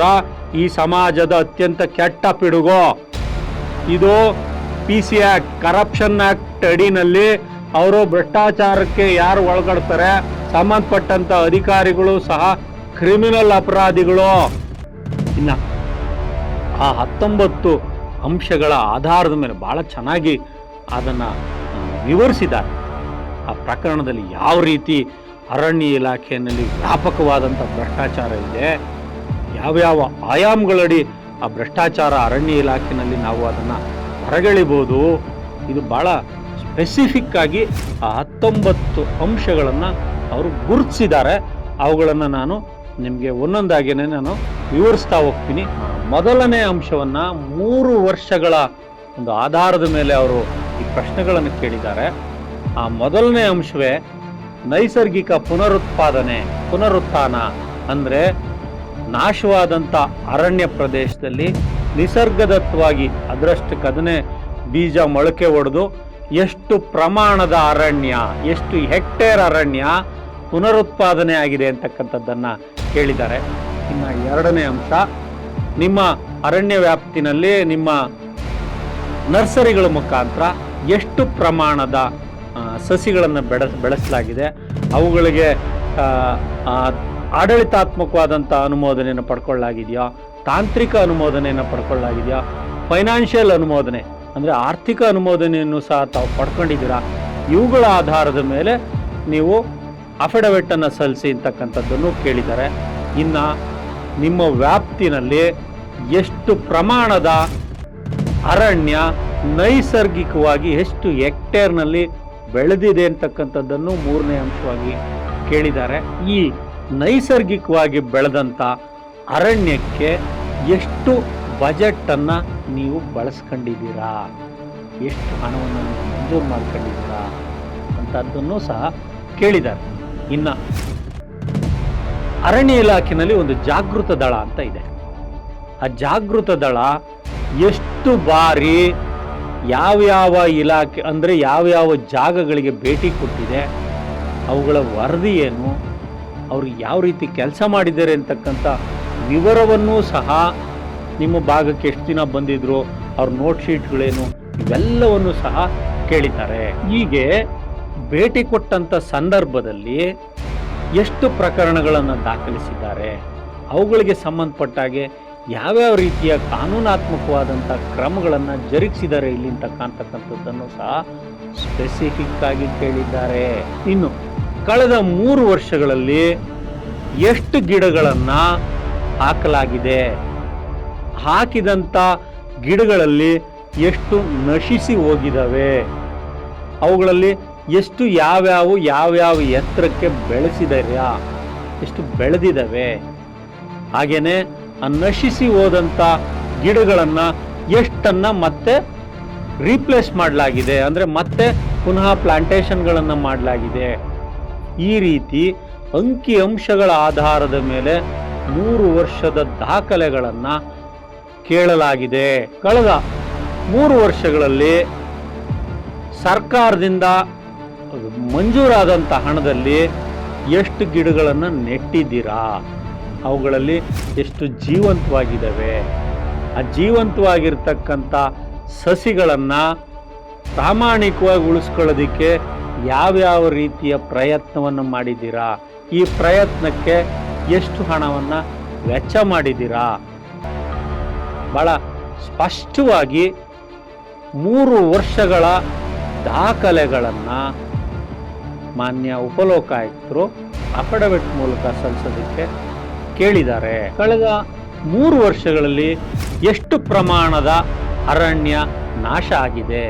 ಈ ಸಮಾಜದ ಅತ್ಯಂತ ಕೆಟ್ಟ ಪಿಡುಗು. ಇದು PC ಆಕ್ಟ್, ಕರಪ್ಷನ್ ಆಕ್ಟ್ ಅಡಿನಲ್ಲಿ ಅವರು ಭ್ರಷ್ಟಾಚಾರಕ್ಕೆ ಯಾರು ಒಳಗಡ್ತಾರೆ, ಸಂಬಂಧಪಟ್ಟಂತ ಅಧಿಕಾರಿಗಳು ಸಹ ಕ್ರಿಮಿನಲ್ ಅಪರಾಧಿಗಳು. ಇನ್ನು ಆ 19 ಅಂಶಗಳ ಆಧಾರದ ಮೇಲೆ ಬಹಳ ಚೆನ್ನಾಗಿ ಅದನ್ನು ವಿವರಿಸಿದ್ದಾರೆ. ಆ ಪ್ರಕರಣದಲ್ಲಿ ಯಾವ ರೀತಿ ಅರಣ್ಯ ಇಲಾಖೆಯಲ್ಲಿ ವ್ಯಾಪಕವಾದಂಥ ಭ್ರಷ್ಟಾಚಾರ ಇದೆ, ಯಾವ್ಯಾವ ಆಯಾಮಗಳಡಿ ಆ ಭ್ರಷ್ಟಾಚಾರ ಅರಣ್ಯ ಇಲಾಖೆಯಲ್ಲಿ ನಾವು ಅದನ್ನು ಹೊರಗೆಳಿಬೋದು. ಇದು ಭಾಳ ಸ್ಪೆಸಿಫಿಕ್ ಆಗಿ ಆ 19 ಅಂಶಗಳನ್ನು ಅವರು ಗುರುತಿಸಿದ್ದಾರೆ. ಅವುಗಳನ್ನು ನಾನು ನಿಮಗೆ ಒಂದೊಂದಾಗಿಯೇ ನಾನು ವಿವರಿಸ್ತಾ ಹೋಗ್ತೀನಿ. ಮೊದಲನೇ ಅಂಶವನ್ನು 3 ವರ್ಷಗಳ ಒಂದು ಆಧಾರದ ಮೇಲೆ ಅವರು ಈ ಪ್ರಶ್ನೆಗಳನ್ನು ಕೇಳಿದ್ದಾರೆ. ಆ ಮೊದಲನೇ ಅಂಶವೇ ನೈಸರ್ಗಿಕ ಪುನರುತ್ಥಾನ ಅಂದರೆ ನಾಶವಾದಂಥ ಅರಣ್ಯ ಪ್ರದೇಶದಲ್ಲಿ ನಿಸರ್ಗದತ್ತವಾಗಿ ಅದರಷ್ಟಕ್ಕದನ್ನೇ ಬೀಜ ಮೊಳಕೆ ಒಡೆದು ಎಷ್ಟು ಪ್ರಮಾಣದ ಅರಣ್ಯ, ಎಷ್ಟು ಹೆಕ್ಟೇರ್ ಅರಣ್ಯ ಪುನರುತ್ಪಾದನೆ ಆಗಿದೆ ಅಂತಕ್ಕಂಥದ್ದನ್ನು ಕೇಳಿದ್ದಾರೆ. ಇನ್ನು ಎರಡನೇ ಅಂಶ, ನಿಮ್ಮ ಅರಣ್ಯ ವ್ಯಾಪ್ತಿನಲ್ಲಿ ನಿಮ್ಮ ನರ್ಸರಿಗಳ ಮುಖಾಂತರ ಎಷ್ಟು ಪ್ರಮಾಣದ ಸಸಿಗಳನ್ನು ಬೆಳೆಸಲಾಗಿದೆ, ಅವುಗಳಿಗೆ ಆಡಳಿತಾತ್ಮಕವಾದಂಥ ಅನುಮೋದನೆಯನ್ನು ಪಡ್ಕೊಳ್ಳಲಾಗಿದೆಯಾ, ತಾಂತ್ರಿಕ ಅನುಮೋದನೆಯನ್ನು ಪಡ್ಕೊಳ್ಳಲಾಗಿದೆಯಾ, ಫೈನಾನ್ಷಿಯಲ್ ಅನುಮೋದನೆ ಅಂದರೆ ಆರ್ಥಿಕ ಅನುಮೋದನೆಯನ್ನು ಸಹ ತಾವು ಪಡ್ಕೊಂಡಿದ್ದೀರಾ, ಇವುಗಳ ಆಧಾರದ ಮೇಲೆ ನೀವು ಅಫಿಡವಿಟನ್ನು ಸಲ್ಲಿಸಿ ಅಂತಕ್ಕಂಥದ್ದನ್ನು ಕೇಳಿದ್ದಾರೆ. ಇನ್ನು ನಿಮ್ಮ ವ್ಯಾಪ್ತಿನಲ್ಲಿ ಎಷ್ಟು ಪ್ರಮಾಣದ ಅರಣ್ಯ ನೈಸರ್ಗಿಕವಾಗಿ ಎಷ್ಟು ಹೆಕ್ಟೇರ್ನಲ್ಲಿ ಬೆಳೆದಿದೆ ಅಂತಕ್ಕಂಥದ್ದನ್ನು ಮೂರನೇ ಅಂಶವಾಗಿ ಕೇಳಿದ್ದಾರೆ. ಈ ನೈಸರ್ಗಿಕವಾಗಿ ಬೆಳೆದಂಥ ಅರಣ್ಯಕ್ಕೆ ಎಷ್ಟು ಬಜೆಟನ್ನು ನೀವು ಬಳಸ್ಕೊಂಡಿದ್ದೀರಾ, ಎಷ್ಟು ಹಣವನ್ನು ನೀವು ಮಂಜೂರು ಮಾಡ್ಕೊಂಡಿದ್ದೀರಾ ಅಂತದ್ದನ್ನು ಸಹ ಕೇಳಿದ್ದಾರೆ. ಇನ್ನು ಅರಣ್ಯ ಇಲಾಖೆಯಲ್ಲಿ ಒಂದು ಜಾಗೃತ ದಳ ಅಂತ ಇದೆ. ಆ ಜಾಗೃತ ದಳ ಎಷ್ಟು ಬಾರಿ ಯಾವ್ಯಾವ ಇಲಾಖೆ ಅಂದರೆ ಯಾವ್ಯಾವ ಜಾಗಗಳಿಗೆ ಭೇಟಿ ಕೊಟ್ಟಿದೆ, ಅವುಗಳ ವರದಿ ಏನು, ಅವರು ಯಾವ ರೀತಿ ಕೆಲಸ ಮಾಡಿದ್ದಾರೆ ಅಂತಕ್ಕಂಥ ವಿವರವನ್ನೂ ಸಹ, ನಿಮ್ಮ ಭಾಗಕ್ಕೆ ಎಷ್ಟು ದಿನ ಬಂದಿದ್ರು, ಅವ್ರ ನೋಟ್ ಶೀಟ್ಗಳೇನು, ಇವೆಲ್ಲವನ್ನು ಸಹ ಕೇಳಿದ್ದಾರೆ. ಹೀಗೆ ಭೇಟಿ ಕೊಟ್ಟಂಥ ಸಂದರ್ಭದಲ್ಲಿ ಎಷ್ಟು ಪ್ರಕರಣಗಳನ್ನು ದಾಖಲಿಸಿದ್ದಾರೆ, ಅವುಗಳಿಗೆ ಸಂಬಂಧಪಟ್ಟಾಗೆ ಯಾವ್ಯಾವ ರೀತಿಯ ಕಾನೂನಾತ್ಮಕವಾದಂಥ ಕ್ರಮಗಳನ್ನು ಜರುಗಿಸಿದ್ದಾರೆ ಇಲ್ಲಿ ಅಂತಕ್ಕಂಥದ್ದನ್ನು ಸಹ ಸ್ಪೆಸಿಫಿಕ್ ಆಗಿ ಕೇಳಿದ್ದಾರೆ. ಇನ್ನು ಕಳೆದ 3 ವರ್ಷಗಳಲ್ಲಿ ಎಷ್ಟು ಗಿಡಗಳನ್ನು ಹಾಕಲಾಗಿದೆ, ಹಾಕಿದಂಥ ಗಿಡಗಳಲ್ಲಿ ಎಷ್ಟು ನಶಿಸಿ ಹೋಗಿದ್ದಾವೆ, ಅವುಗಳಲ್ಲಿ ಎಷ್ಟು ಯಾವ್ಯಾವ ಎತ್ತರಕ್ಕೆ ಬೆಳೆಸಿದಾರ, ಎಷ್ಟು ಬೆಳೆದಿದ್ದಾವೆ, ಹಾಗೇನೆ ಆ ನಶಿಸಿ ಹೋದಂಥ ಗಿಡಗಳನ್ನು ಎಷ್ಟನ್ನು ಮತ್ತೆ ರೀಪ್ಲೇಸ್ ಮಾಡಲಾಗಿದೆ, ಅಂದರೆ ಮತ್ತೆ ಪುನಃ ಪ್ಲಾಂಟೇಶನ್ಗಳನ್ನು ಮಾಡಲಾಗಿದೆ. ಈ ರೀತಿ ಅಂಕಿ ಅಂಶಗಳ ಆಧಾರದ ಮೇಲೆ 3 ವರ್ಷದ ದಾಖಲೆಗಳನ್ನು ಕೇಳಲಾಗಿದೆ. ಕಳೆದ 3 ವರ್ಷಗಳಲ್ಲಿ ಸರ್ಕಾರದಿಂದ ಮಂಜೂರಾದಂಥ ಹಣದಲ್ಲಿ ಎಷ್ಟು ಗಿಡಗಳನ್ನು ನೆಟ್ಟಿದ್ದೀರಾ, ಅವುಗಳಲ್ಲಿ ಎಷ್ಟು ಜೀವಂತವಾಗಿದ್ದಾವೆ, ಆ ಜೀವಂತವಾಗಿರ್ತಕ್ಕಂಥ ಸಸಿಗಳನ್ನು ಪ್ರಾಮಾಣಿಕವಾಗಿ ಉಳಿಸ್ಕೊಳ್ಳೋದಕ್ಕೆ ಯಾವ್ಯಾವ ರೀತಿಯ ಪ್ರಯತ್ನವನ್ನು ಮಾಡಿದ್ದೀರಾ, ಈ ಪ್ರಯತ್ನಕ್ಕೆ ಎಷ್ಟು ಹಣವನ್ನು ವೆಚ್ಚ ಮಾಡಿದ್ದೀರಾ. ಭಾಳ ಸ್ಪಷ್ಟವಾಗಿ 3 ವರ್ಷಗಳ ದಾಖಲೆಗಳನ್ನು ಮಾನ್ಯ ಉಪಲೋಕಾಯುಕ್ತರು ಅಫಿಡವಿಟ್ ಮೂಲಕ ಸಲ್ಲಿಸೋದಕ್ಕೆ ಕೇಳಿದ್ದಾರೆ. ಕಳೆದ 3 ವರ್ಷಗಳಲ್ಲಿ ಎಷ್ಟು ಪ್ರಮಾಣದ ಅರಣ್ಯ ನಾಶ ಆಗಿದೆ,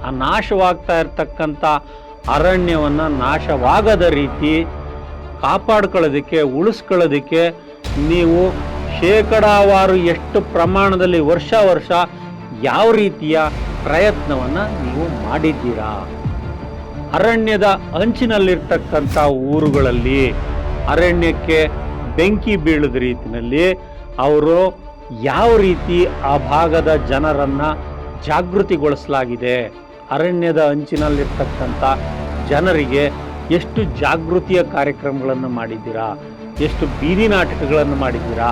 ಆ ನಾಶವಾಗ್ತಾ ಇರತಕ್ಕಂಥ ಅರಣ್ಯವನ್ನು ನಾಶವಾಗದ ರೀತಿ ಕಾಪಾಡ್ಕೊಳ್ಳೋದಕ್ಕೆ, ಉಳಿಸ್ಕೊಳ್ಳೋದಕ್ಕೆ ನೀವು ಶೇಕಡಾವಾರು ಎಷ್ಟು ಪ್ರಮಾಣದಲ್ಲಿ ವರ್ಷ ಯಾವ ರೀತಿಯ ಪ್ರಯತ್ನವನ್ನು ನೀವು ಮಾಡಿದ್ದೀರಾ? ಅರಣ್ಯದ ಅಂಚಿನಲ್ಲಿರ್ತಕ್ಕಂಥ ಊರುಗಳಲ್ಲಿ ಅರಣ್ಯಕ್ಕೆ ಬೆಂಕಿ ಬೀಳದ ರೀತಿಯಲ್ಲಿ ಅವರು ಯಾವ ರೀತಿ ಆ ಭಾಗದ ಜನರನ್ನು ಜಾಗೃತಿಗೊಳಿಸಲಾಗಿದೆ? ಅರಣ್ಯದ ಅಂಚಿನಲ್ಲಿರ್ತಕ್ಕಂಥ ಜನರಿಗೆ ಎಷ್ಟು ಜಾಗೃತಿಯ ಕಾರ್ಯಕ್ರಮಗಳನ್ನು ಮಾಡಿದ್ದೀರಾ? ಎಷ್ಟು ಬೀದಿ ನಾಟಕಗಳನ್ನು ಮಾಡಿದ್ದೀರಾ?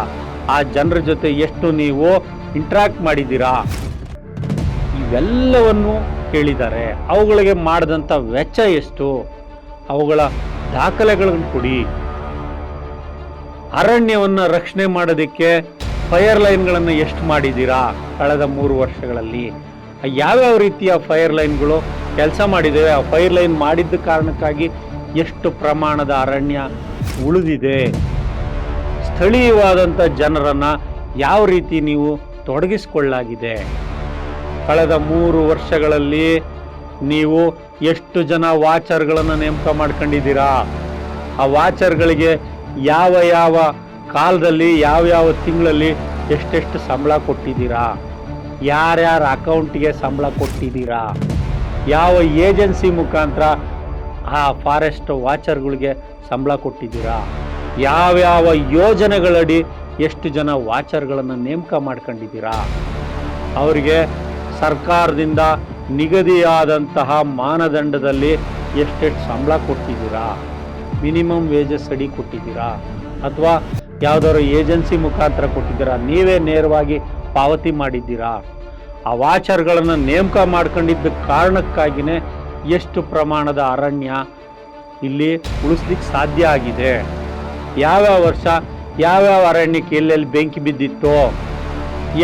ಆ ಜನರ ಜೊತೆ ಎಷ್ಟು ನೀವು ಇಂಟ್ರಾಕ್ಟ್ ಮಾಡಿದ್ದೀರಾ? ಇವೆಲ್ಲವನ್ನು ಕೇಳಿದ್ದಾರೆ. ಅವುಗಳಿಗೆ ಮಾಡಿದಂಥ ವೆಚ್ಚ ಎಷ್ಟು? ಅವುಗಳ ದಾಖಲೆಗಳನ್ನು ಕೊಡಿ. ಅರಣ್ಯವನ್ನು ರಕ್ಷಣೆ ಮಾಡೋದಕ್ಕೆ ಫೈರ್ ಲೈನ್ಗಳನ್ನು ಎಷ್ಟು ಮಾಡಿದ್ದೀರಾ ಕಳೆದ 3 ವರ್ಷಗಳಲ್ಲಿ? ಯಾವ್ಯಾವ ರೀತಿಯ ಫೈರ್ ಲೈನ್ಗಳು ಕೆಲಸ ಮಾಡಿದ್ದೇವೆ? ಆ ಫೈರ್ ಲೈನ್ ಮಾಡಿದ್ದ ಕಾರಣಕ್ಕಾಗಿ ಎಷ್ಟು ಪ್ರಮಾಣದ ಅರಣ್ಯ ಉಳಿದಿದೆ? ಸ್ಥಳೀಯವಾದಂಥ ಜನರನ್ನು ಯಾವ ರೀತಿ ನೀವು ತೊಡಗಿಸಿಕೊಳ್ಳಲಾಗಿದೆ? ಕಳೆದ 3 ವರ್ಷಗಳಲ್ಲಿ ನೀವು ಎಷ್ಟು ಜನ ವಾಚರ್ಗಳನ್ನು ನೇಮಕ ಮಾಡ್ಕೊಂಡಿದ್ದೀರಾ? ಆ ವಾಚರ್ಗಳಿಗೆ ಯಾವ ಕಾಲದಲ್ಲಿ ಯಾವ ತಿಂಗಳಲ್ಲಿ ಎಷ್ಟೆಷ್ಟು ಸಂಬಳ ಕೊಟ್ಟಿದ್ದೀರಾ? ಯಾರ್ಯಾರ ಅಕೌಂಟಿಗೆ ಸಂಬಳ ಕೊಟ್ಟಿದ್ದೀರಾ? ಯಾವ ಏಜೆನ್ಸಿ ಮುಖಾಂತರ ಆ ಫಾರೆಸ್ಟ್ ವಾಚರ್ಗಳಿಗೆ ಸಂಬಳ ಕೊಟ್ಟಿದ್ದೀರಾ? ಯಾವ್ಯಾವ ಯೋಜನೆಗಳಡಿ ಎಷ್ಟು ಜನ ವಾಚರ್ಗಳನ್ನು ನೇಮಕ ಮಾಡ್ಕೊಂಡಿದ್ದೀರಾ? ಅವರಿಗೆ ಸರ್ಕಾರದಿಂದ ನಿಗದಿಯಾದಂತಹ ಮಾನದಂಡದಲ್ಲಿ ಎಷ್ಟೆಷ್ಟು ಸಂಬಳ ಕೊಟ್ಟಿದ್ದೀರಾ? ಮಿನಿಮಮ್ ವೇಜಸ್ ಅಡಿ ಕೊಟ್ಟಿದ್ದೀರಾ ಅಥವಾ ಯಾವುದಾದ್ರು ಏಜೆನ್ಸಿ ಮುಖಾಂತರ ಕೊಟ್ಟಿದ್ದೀರಾ? ನೀವೇ ನೇರವಾಗಿ ಪಾವತಿ ಮಾಡಿದ್ದೀರಾ? ಆ ವಾಚರ್ಗಳನ್ನು ನೇಮಕ ಮಾಡ್ಕೊಂಡಿದ್ದ ಕಾರಣಕ್ಕಾಗಿಯೇ ಎಷ್ಟು ಪ್ರಮಾಣದ ಅರಣ್ಯ ಇಲ್ಲಿ ಉಳಿಸ್ಲಿಕ್ಕೆ ಸಾಧ್ಯ ಆಗಿದೆ? ಯಾವ್ಯಾವ ವರ್ಷ ಯಾವ್ಯಾವ ಅರಣ್ಯಕ್ಕೆ ಎಲ್ಲೆಲ್ಲಿ ಬೆಂಕಿ ಬಿದ್ದಿತ್ತೋ,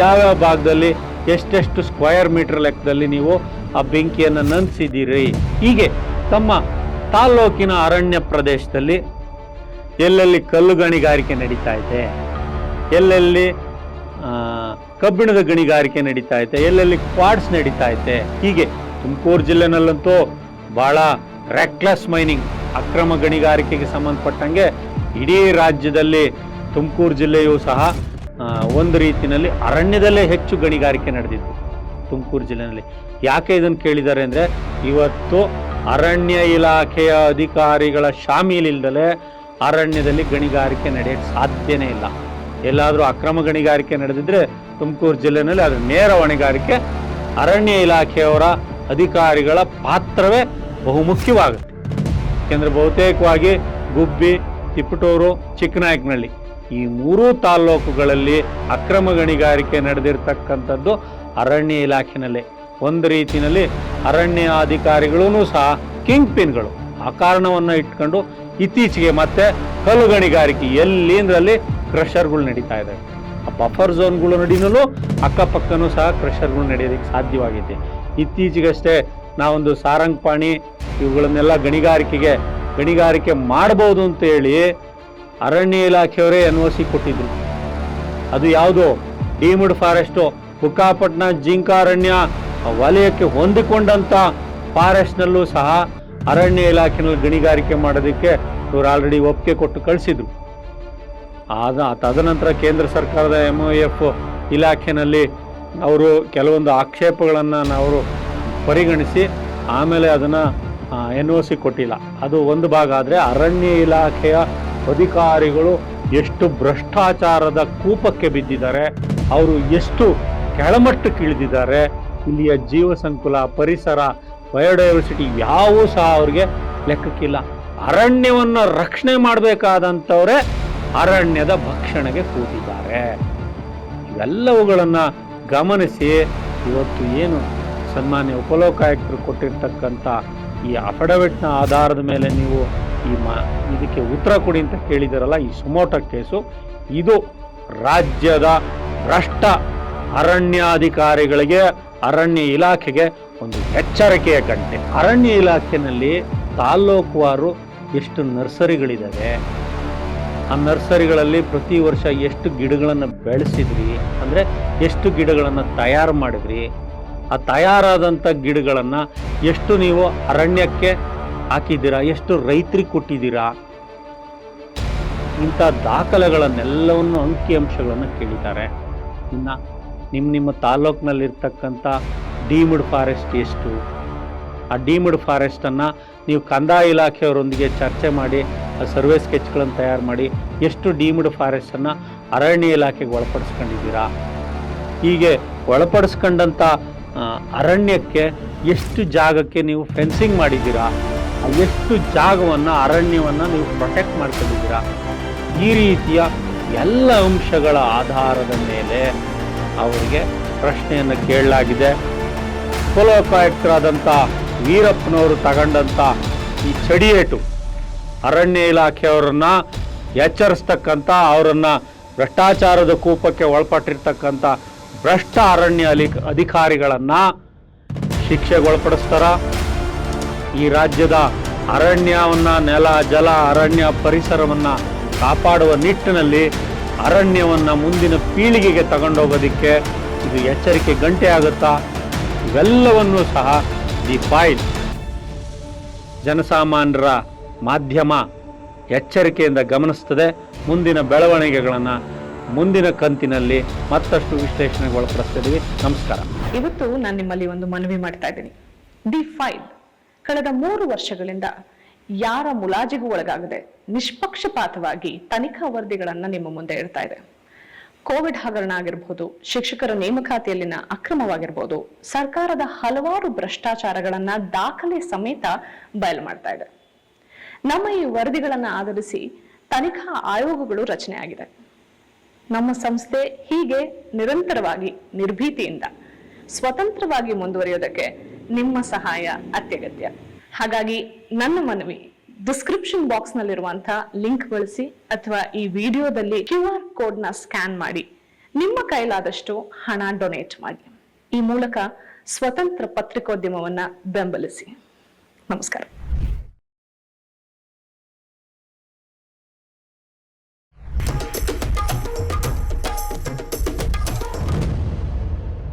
ಯಾವ್ಯಾವ ಭಾಗದಲ್ಲಿ ಎಷ್ಟೆಷ್ಟು ಸ್ಕ್ವೇರ್ ಮೀಟರ್ ಲೆಕ್ಕದಲ್ಲಿ ನೀವು ಆ ಬೆಂಕಿಯನ್ನು ನಂದಿಸಿದ್ದೀರಿ? ಹೀಗೆ ತಮ್ಮ ತಾಲ್ಲೂಕಿನ ಅರಣ್ಯ ಪ್ರದೇಶದಲ್ಲಿ ಎಲ್ಲೆಲ್ಲಿ ಕಲ್ಲು ಗಣಿಗಾರಿಕೆ ನಡೀತಾ ಇದೆ, ಎಲ್ಲೆಲ್ಲಿ ಕಬ್ಬಿಣದ ಗಣಿಗಾರಿಕೆ ನಡೀತಾ ಇದೆ, ಎಲ್ಲೆಲ್ಲಿ ಕ್ವಾಡ್ಸ್ ನಡೀತಾ ಇದೆ, ಹೀಗೆ ತುಮಕೂರು ಜಿಲ್ಲೆನಲ್ಲಂತೂ ಭಾಳ ರೆಕ್ಲೆಸ್ ಮೈನಿಂಗ್, ಅಕ್ರಮ ಗಣಿಗಾರಿಕೆಗೆ ಸಂಬಂಧಪಟ್ಟಂಗೆ ಇಡೀ ರಾಜ್ಯದಲ್ಲಿ ತುಮಕೂರು ಜಿಲ್ಲೆಯೂ ಸಹ ಒಂದು ರೀತಿಯಲ್ಲಿ ಅರಣ್ಯದಲ್ಲೇ ಹೆಚ್ಚು ಗಣಿಗಾರಿಕೆ ನಡೆದಿತ್ತು ತುಮಕೂರು ಜಿಲ್ಲೆಯಲ್ಲಿ. ಯಾಕೆ ಇದನ್ನು ಕೇಳಿದ್ದಾರೆ ಅಂದರೆ, ಇವತ್ತು ಅರಣ್ಯ ಇಲಾಖೆಯ ಅಧಿಕಾರಿಗಳ ಶಾಮೀಲಿಲ್ಲದಲೇ ಅರಣ್ಯದಲ್ಲಿ ಗಣಿಗಾರಿಕೆ ನಡೆಯೋಕ್ಕೆ ಸಾಧ್ಯನೇ ಇಲ್ಲ. ಎಲ್ಲಾದರೂ ಅಕ್ರಮ ಗಣಿಗಾರಿಕೆ ನಡೆದಿದ್ರೆ ತುಮಕೂರು ಜಿಲ್ಲೆಯಲ್ಲಿ ಅದರ ನೇರ ಹೊಣೆಗಾರಿಕೆ ಅರಣ್ಯ ಇಲಾಖೆಯವರ ಅಧಿಕಾರಿಗಳ ಪಾತ್ರವೇ ಬಹುಮುಖ್ಯವಾಗುತ್ತೆ. ಯಾಕೆಂದರೆ ಬಹುತೇಕವಾಗಿ ಗುಬ್ಬಿ, ತಿಪಟೂರು, ಚಿಕ್ಕನಾಯಕನಹಳ್ಳಿ ಈ 3 ತಾಲ್ಲೂಕುಗಳಲ್ಲಿ ಅಕ್ರಮ ಗಣಿಗಾರಿಕೆ ನಡೆದಿರ್ತಕ್ಕಂಥದ್ದು ಅರಣ್ಯ ಇಲಾಖೆನಲ್ಲೇ. ಒಂದು ರೀತಿಯಲ್ಲಿ ಅರಣ್ಯ ಅಧಿಕಾರಿಗಳೂ ಸಹ ಕಿಂಗ್ ಪಿನ್ಗಳು. ಆ ಕಾರಣವನ್ನು ಇಟ್ಕೊಂಡು ಇತ್ತೀಚೆಗೆ ಮತ್ತೆ ಕಲ್ಲು ಗಣಿಗಾರಿಕೆ ಎಲ್ಲಿಂದ್ರಲ್ಲಿ ಕ್ರಷರ್ಗಳು ನಡೀತಾ ಇದೆ. ಆ ಬಫರ್ ಝೋನ್ಗಳು ನಡೀನಲ್ಲೂ ಅಕ್ಕಪಕ್ಕನೂ ಸಹ ಕ್ರಷರ್ಗಳು ನಡೆಯೋದಕ್ಕೆ ಸಾಧ್ಯವಾಗಿದೆ. ಇತ್ತೀಚೆಗಷ್ಟೇ ನಾವೊಂದು ಸಾರಂಗಪಾಣಿ ಇವುಗಳನ್ನೆಲ್ಲ ಗಣಿಗಾರಿಕೆ ಮಾಡ್ಬೋದು ಅಂತ ಹೇಳಿ ಅರಣ್ಯ ಇಲಾಖೆಯವರೇ NOC ಕೊಟ್ಟಿದ್ರು. ಅದು ಯಾವುದು ಡೀಮ್ಡ್ ಫಾರೆಸ್ಟು, ಬುಕ್ಕಾಪಟ್ಟಣ ಜಿಂಕಾರಣ್ಯ ವಲಯಕ್ಕೆ ಹೊಂದಿಕೊಂಡಂಥ ಫಾರೆಸ್ಟ್ನಲ್ಲೂ ಸಹ ಅರಣ್ಯ ಇಲಾಖೆನಲ್ಲಿ ಗಣಿಗಾರಿಕೆ ಮಾಡೋದಕ್ಕೆ ಇವರು ಆಲ್ರೆಡಿ ಒಪ್ಪಿಗೆ ಕೊಟ್ಟು ಕಳಿಸಿದ್ರು. ತದನಂತರ ಕೇಂದ್ರ ಸರ್ಕಾರದ MOF ಇಲಾಖೆನಲ್ಲಿ ಅವರು ಕೆಲವೊಂದು ಆಕ್ಷೇಪಗಳನ್ನು ಅವರು ಪರಿಗಣಿಸಿ ಆಮೇಲೆ ಅದನ್ನು NOC ಕೊಟ್ಟಿಲ್ಲ. ಅದು ಒಂದು ಭಾಗ. ಆದರೆ ಅರಣ್ಯ ಇಲಾಖೆಯ ಅಧಿಕಾರಿಗಳು ಎಷ್ಟು ಭ್ರಷ್ಟಾಚಾರದ ಕೂಪಕ್ಕೆ ಬಿದ್ದಿದ್ದಾರೆ, ಅವರು ಎಷ್ಟು ಕೆಳಮಟ್ಟಕ್ಕೆ ಇಳಿದಿದ್ದಾರೆ, ಇಲ್ಲಿಯ ಜೀವ ಸಂಕುಲ, ಪರಿಸರ, ಬಯೋಡೈವರ್ಸಿಟಿ ಯಾವೂ ಸಹ ಅವ್ರಿಗೆ ಲೆಕ್ಕಕ್ಕಿಲ್ಲ. ಅರಣ್ಯವನ್ನು ರಕ್ಷಣೆ ಮಾಡಬೇಕಾದಂಥವರೇ ಅರಣ್ಯದ ಭಕ್ಷಣೆಗೆ ಕೂತಿದ್ದಾರೆ. ಇವೆಲ್ಲವುಗಳನ್ನು ಗಮನಿಸಿ ಇವತ್ತು ಏನು ಸನ್ಮಾನ್ಯ ಉಪಲೋಕಾಯುಕ್ತರು ಕೊಟ್ಟಿರ್ತಕ್ಕಂಥ ಈ ಅಫಿಡವಿಟ್ನ ಆಧಾರದ ಮೇಲೆ ನೀವು ಇದಕ್ಕೆ ಉತ್ತರ ಕೊಡಿ ಅಂತ ಕೇಳಿದಾರಲ್ಲ, ಈ ಸುಮೋಟೋ ಕೇಸು ಇದು ರಾಜ್ಯದ ಭ್ರಷ್ಟ ಅರಣ್ಯಾಧಿಕಾರಿಗಳಿಗೆ, ಅರಣ್ಯ ಇಲಾಖೆಗೆ ಒಂದು ಎಚ್ಚರಿಕೆಯ ಗಂಟೆ. ಅರಣ್ಯ ಇಲಾಖೆಯಲ್ಲಿ ತಾಲ್ಲೂಕುವಾರು ಎಷ್ಟು ನರ್ಸರಿಗಳಿದ್ದಾವೆ, ಆ ನರ್ಸರಿಗಳಲ್ಲಿ ಪ್ರತಿ ವರ್ಷ ಎಷ್ಟು ಗಿಡಗಳನ್ನು ಬೆಳೆಸಿದ್ರಿ, ಅಂದರೆ ಎಷ್ಟು ಗಿಡಗಳನ್ನು ತಯಾರು ಮಾಡಿದ್ರಿ, ಆ ತಯಾರಾದಂಥ ಗಿಡಗಳನ್ನು ಎಷ್ಟು ನೀವು ಅರಣ್ಯಕ್ಕೆ ಹಾಕಿದ್ದೀರಾ, ಎಷ್ಟು ರೈತರಿಗೆ ಕೊಟ್ಟಿದ್ದೀರಾ, ಇಂಥ ದಾಖಲೆಗಳನ್ನೆಲ್ಲವನ್ನು ಅಂಕಿಅಂಶಗಳನ್ನು ಕೇಳಿದ್ದಾರೆ. ಇನ್ನು ನಿಮ್ಮ ತಾಲ್ಲೂಕಿನಲ್ಲಿರ್ತಕ್ಕಂಥ ಡೀಮ್ಡ್ ಫಾರೆಸ್ಟ್ ಎಷ್ಟು, ಆ ಡೀಮ್ಡ್ ಫಾರೆಸ್ಟನ್ನು ನೀವು ಕಂದಾಯ ಇಲಾಖೆಯವರೊಂದಿಗೆ ಚರ್ಚೆ ಮಾಡಿ ಆ ಸರ್ವೆ ಸ್ಕೆಚ್ಗಳನ್ನು ತಯಾರು ಮಾಡಿ ಎಷ್ಟು ಡೀಮ್ಡ್ ಫಾರೆಸ್ಟನ್ನು ಅರಣ್ಯ ಇಲಾಖೆಗೆ ಒಳಪಡಿಸ್ಕೊಂಡಿದ್ದೀರಾ, ಹೀಗೆ ಒಳಪಡಿಸ್ಕೊಂಡಂಥ ಅರಣ್ಯಕ್ಕೆ ಎಷ್ಟು ಜಾಗಕ್ಕೆ ನೀವು ಫೆನ್ಸಿಂಗ್ ಮಾಡಿದ್ದೀರಾ, ಎಷ್ಟು ಜಾಗವನ್ನು ಅರಣ್ಯವನ್ನು ನೀವು ಪ್ರೊಟೆಕ್ಟ್ ಮಾಡ್ಕೊಂಡಿದ್ದೀರಾ, ಈ ರೀತಿಯ ಎಲ್ಲ ಅಂಶಗಳ ಆಧಾರದ ಮೇಲೆ ಅವರಿಗೆ ಪ್ರಶ್ನೆಯನ್ನು ಕೇಳಲಾಗಿದೆ. ಲೋಕಾಯುಕ್ತರಾದಂಥ ವೀರಪ್ಪನವರು ತಗೊಂಡಂಥ ಈ ಚಡಿಯೇಟು ಅರಣ್ಯ ಇಲಾಖೆಯವರನ್ನ ಎಚ್ಚರಿಸ್ತಕ್ಕಂಥ, ಅವರನ್ನು ಭ್ರಷ್ಟಾಚಾರದ ಕೂಪಕ್ಕೆ ಒಳಪಟ್ಟಿರ್ತಕ್ಕಂಥ ಭ್ರಷ್ಟ ಅರಣ್ಯ ಅಧಿಕಾರಿಗಳನ್ನು ಶಿಕ್ಷೆಗೊಳಪಡಿಸ್ತಾರ. ಈ ರಾಜ್ಯದ ಅರಣ್ಯವನ್ನು, ನೆಲ ಜಲ ಅರಣ್ಯ ಪರಿಸರವನ್ನು ಕಾಪಾಡುವ ನಿಟ್ಟಿನಲ್ಲಿ ಅರಣ್ಯವನ್ನು ಮುಂದಿನ ಪೀಳಿಗೆಗೆ ತಗೊಂಡೋಗೋದಕ್ಕೆ ಇದು ಎಚ್ಚರಿಕೆ ಗಂಟೆ ಆಗುತ್ತಾ? ಇವೆಲ್ಲವನ್ನೂ ಸಹ ದಿ ಫೈಲ್ ಜನಸಾಮಾನ್ಯರ ಮಾಧ್ಯಮ ಎಚ್ಚರಿಕೆಯಿಂದ ಗಮನಿಸ್ತದೆ. ಮುಂದಿನ ಬೆಳವಣಿಗೆಗಳನ್ನು ಮುಂದಿನ ಕಂತಿನಲ್ಲಿ ಮತ್ತಷ್ಟು ವಿಶ್ಲೇಷಣೆಗೆ ಒಳಪಡಿಸ್ತಿದ್ದೀವಿ. ನಮಸ್ಕಾರ. ಇವತ್ತು ನಾನು ನಿಮ್ಮಲ್ಲಿ ಒಂದು ಮನವಿ ಮಾಡ್ತಾ ಇದ್ದೀನಿ. ದಿ ಫೈಲ್ ಕಳೆದ 3 ವರ್ಷಗಳಿಂದ ಯಾರ ಮುಲಾಜಿಗೂ ಒಳಗಾಗದೆ ನಿಷ್ಪಕ್ಷಪಾತವಾಗಿ ತನಿಖಾ ವರದಿಗಳನ್ನ ನಿಮ್ಮ ಮುಂದೆ ಇಡ್ತಾ ಇದೆ. ಕೋವಿಡ್ ಹಗರಣ ಆಗಿರ್ಬೋದು, ಶಿಕ್ಷಕರ ನೇಮಕಾತಿಯಲ್ಲಿನ ಅಕ್ರಮವಾಗಿರ್ಬೋದು, ಸರ್ಕಾರದ ಹಲವಾರು ಭ್ರಷ್ಟಾಚಾರಗಳನ್ನ ದಾಖಲೆ ಸಮೇತ ಬಯಲು ಮಾಡ್ತಾ ಇದೆ. ನಮ್ಮ ಈ ವರದಿಗಳನ್ನ ಆಧರಿಸಿ ತನಿಖಾ ಆಯೋಗಗಳು ರಚನೆ ಆಗಿದೆ. ನಮ್ಮ ಸಂಸ್ಥೆ ಹೀಗೆ ನಿರಂತರವಾಗಿ ನಿರ್ಭೀತಿಯಿಂದ ಸ್ವತಂತ್ರವಾಗಿ ಮುಂದುವರಿಯೋದಕ್ಕೆ ನಿಮ್ಮ ಸಹಾಯ ಅತ್ಯಗತ್ಯ. ಹಾಗಾಗಿ ನನ್ನ ಮನವಿ, ಡಿಸ್ಕ್ರಿಪ್ಷನ್ ಬಾಕ್ಸ್ ನಲ್ಲಿರುವಂತಹ ಲಿಂಕ್ ಬಳಸಿ ಅಥವಾ ಈ ವಿಡಿಯೋದಲ್ಲಿ QR ಕೋಡ್ ನ ಸ್ಕ್ಯಾನ್ ಮಾಡಿ ನಿಮ್ಮ ಕೈಲಾದಷ್ಟು ಹಣ ಡೊನೇಟ್ ಮಾಡಿ. ಈ ಮೂಲಕ ಸ್ವತಂತ್ರ ಪತ್ರಿಕೋದ್ಯಮವನ್ನ ಬೆಂಬಲಿಸಿ. ನಮಸ್ಕಾರ.